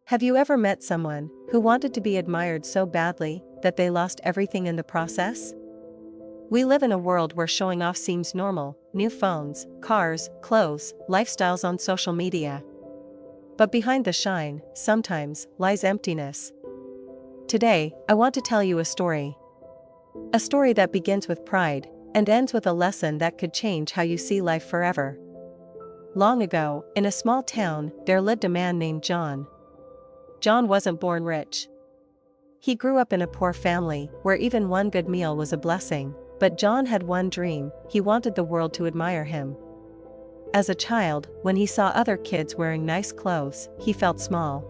Have you ever met someone who wanted to be admired so badly that they lost everything in the process? We live in a world where showing off seems normal: new phones, cars, clothes, lifestyles on social media. But behind the shine, sometimes, lies emptiness. Today, I want to tell you a story. A story that begins with pride and ends with a lesson that could change how you see life forever. Long ago, in a small town, there lived a man named John. John wasn't born rich. He grew up in a poor family where even one good meal was a blessing, but John had one dream: he wanted the world to admire him. As a child, when he saw other kids wearing nice clothes, he felt small.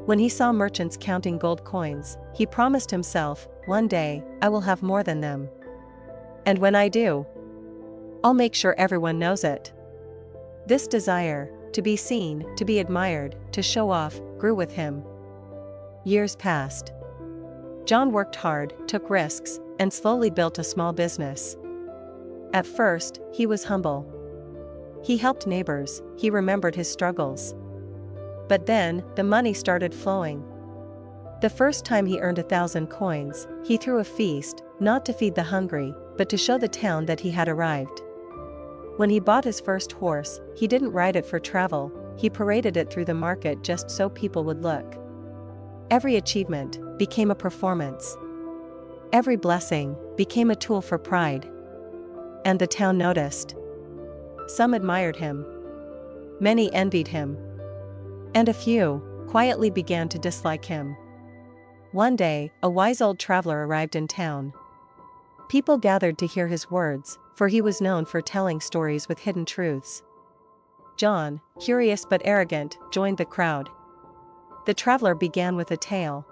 When he saw merchants counting gold coins, he promised himself, "One day, I will have more than them. And when I do, I'll make sure everyone knows it." This desire, to be seen, to be admired, to show off, grew with him. Years passed. John worked hard, took risks, and slowly built a small business. At first, he was humble. He helped neighbors, he remembered his struggles. But then, the money started flowing. The first time he earned 1,000 coins, he threw a feast, not to feed the hungry, but to show the town that he had arrived. When he bought his first horse, he didn't ride it for travel, he paraded it through the market just so people would look. Every achievement became a performance. Every blessing became a tool for pride. And the town noticed. Some admired him. Many envied him. And a few quietly began to dislike him. One day, a wise old traveler arrived in town. People gathered to hear his words, for he was known for telling stories with hidden truths. John, curious but arrogant, joined the crowd. The traveler began with a tale.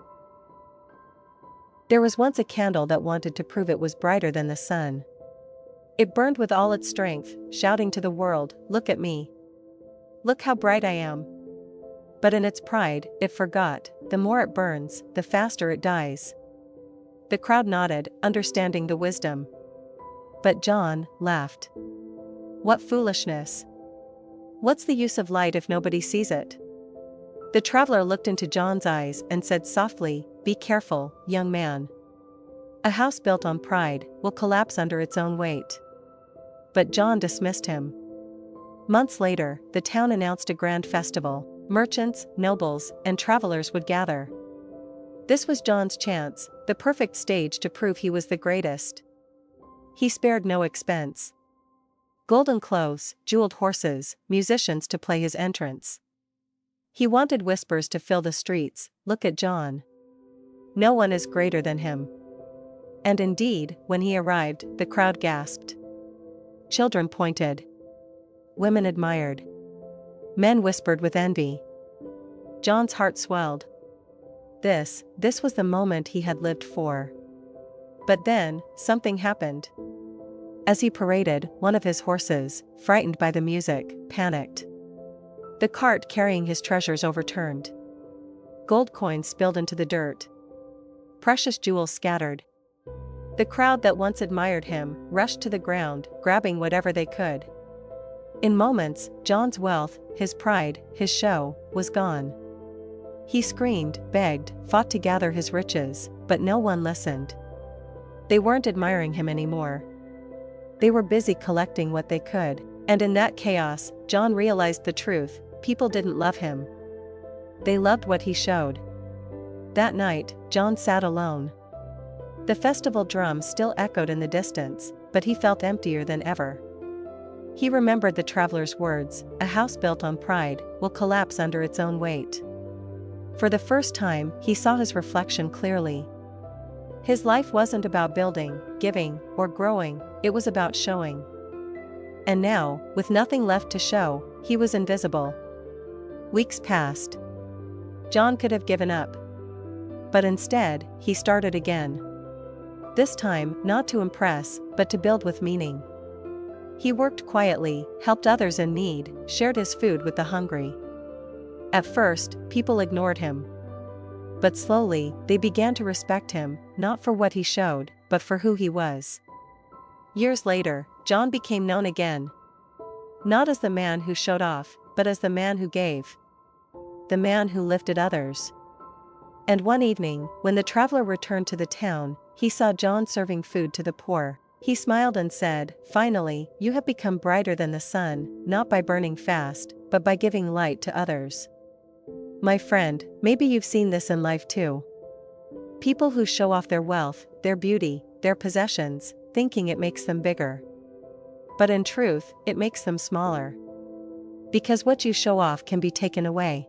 There was once a candle that wanted to prove it was brighter than the sun. It burned with all its strength, shouting to the world, "Look at me. Look how bright I am." But in its pride, it forgot, the more it burns, the faster it dies. The crowd nodded, understanding the wisdom. But John laughed. "What foolishness! What's the use of light if nobody sees it?" The traveler looked into John's eyes and said softly, "Be careful, young man. A house built on pride will collapse under its own weight." But John dismissed him. Months later, the town announced a grand festival. Merchants, nobles, and travelers would gather. This was John's chance, the perfect stage to prove he was the greatest. He spared no expense. Golden clothes, jeweled horses, musicians to play his entrance. He wanted whispers to fill the streets, "Look at John. No one is greater than him." And indeed, when he arrived, the crowd gasped. Children pointed. Women admired. Men whispered with envy. John's heart swelled. This was the moment he had lived for. But then, something happened. As he paraded, one of his horses, frightened by the music, panicked. The cart carrying his treasures overturned. Gold coins spilled into the dirt. Precious jewels scattered. The crowd that once admired him rushed to the ground, grabbing whatever they could. In moments, John's wealth, his pride, his show, was gone. He screamed, begged, fought to gather his riches, but no one listened. They weren't admiring him anymore. They were busy collecting what they could, and in that chaos, John realized the truth: people didn't love him. They loved what he showed. That night, John sat alone. The festival drums still echoed in the distance, but he felt emptier than ever. He remembered the traveler's words: "A house built on pride will collapse under its own weight." For the first time, he saw his reflection clearly. His life wasn't about building, giving, or growing, it was about showing. And now, with nothing left to show, he was invisible. Weeks passed. John could have given up. But instead, he started again. This time, not to impress, but to build with meaning. He worked quietly, helped others in need, shared his food with the hungry. At first, people ignored him. But slowly, they began to respect him, not for what he showed, but for who he was. Years later, John became known again. Not as the man who showed off, but as the man who gave. the man who lifted others. And one evening, when the traveler returned to the town, he saw John serving food to the poor. He smiled and said, "Finally, you have become brighter than the sun, not by burning fast, but by giving light to others." My friend, maybe you've seen this in life too. People who show off their wealth, their beauty, their possessions, thinking it makes them bigger. But in truth, it makes them smaller. Because what you show off can be taken away.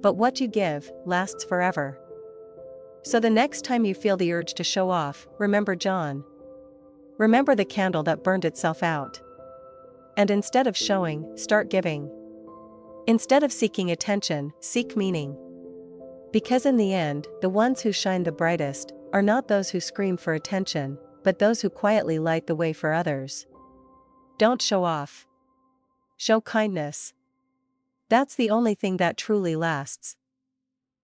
But what you give lasts forever. So the next time you feel the urge to show off, remember John. Remember the candle that burned itself out. And instead of showing, start giving. Instead of seeking attention, seek meaning. Because in the end, the ones who shine the brightest are not those who scream for attention, but those who quietly light the way for others. Don't show off. Show kindness. That's the only thing that truly lasts.